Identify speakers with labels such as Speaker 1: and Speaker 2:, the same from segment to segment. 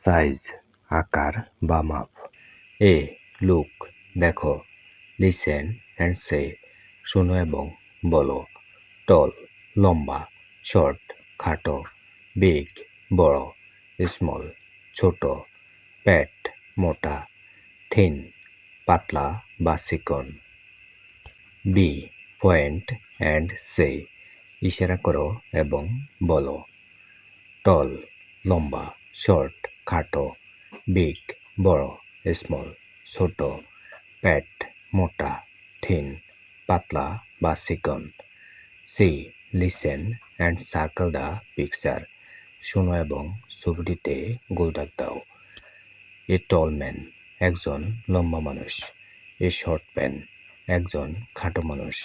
Speaker 1: Size আকার বা মাপ। এ লুক দেখো, লিসেন অ্যান্ড সে শোনো এবং বলো। টল লম্বা, শর্ট খাটো, বিগ বড়, স্মল ছোট, প্যাট মোটা, থিন পাতলা বা চিকন। বি পয়েন্ট অ্যান্ড সে ইশারা করো এবং বলো। টল লম্বা, শর্ট খাটো, বিগ বড়, স্মল ছোট, প্যাট মোটা, থিন পাতলা বা চিকন। C listen and circle the picture শোনো এবং ছবিটিতে গোলদাগ দাও। এ টল ম্যান একজন লম্বা মানুষ। এ শর্ট ম্যান একজন খাটো মানুষ।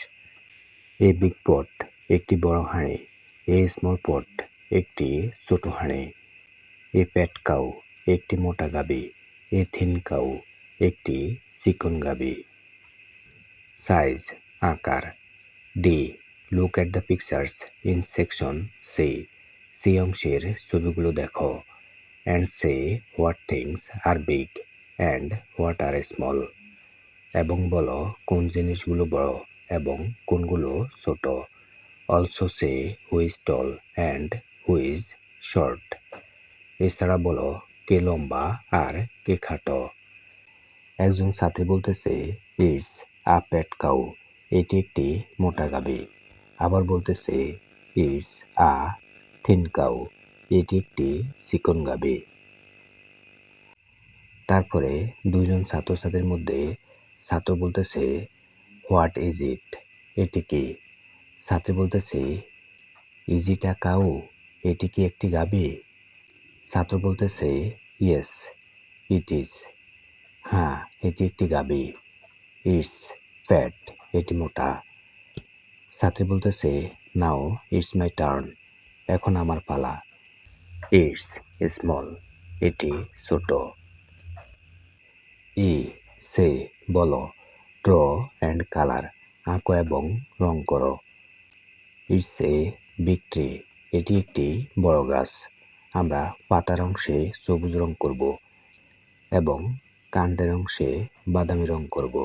Speaker 1: এ বিগ পট একটি বড় হাঁড়ি। এ স্মল পট একটি ছোট হাঁড়ি। এ প্যাট কাউ একটি মোটা গাভী। এ থিন কাউ একটি চিকন গাভী। সাইজ আকার। D look at the pictures in section C C অংশের ছবিগুলো দেখো। And say what things are big and what are small এবং বলো কোন জিনিসগুলো বড় এবং কোনগুলো ছোট। Also say who is tall and who is short. এছাড়া বলো কে লম্বা আর কে খাটো। একজন ছাত্রী বলতেছে ইটস আ প্যাট কাউ, এটি একটি মোটা গাভী। আবার বলতেছে ইটস আ থিন কাউ, এটি একটি চিকন গাভী। তারপরে দুইজন ছাত্রছাত্রীর মধ্যে ছাত্র বলতেছে হোয়াট ইজ ইট, এটি কি। ছাত্রী বলতেছে ইজ ইট আ কাউ, এটি কি একটি গাভী। ছাত্র বলতেছে ইয়েস ইট ইজ, হ্যাঁ এটি একটি গাভী। ইটস ফ্যাট, এটি মোটা। ছাত্রী বলতেছে নাও ইটস মাই টার্ন, এখন আমার পালা। ইটস স্মল, এটি ছোট। ই সে বলো ড্র অ্যান্ড কালার আঁকো এবং রং করো। ইটস এ বিগ ট্রি, এটি একটি বড় গাছ। আমরা পাতার অংশে সবুজ রং করব এবং কাণ্ডের অংশে বাদামি রং করব।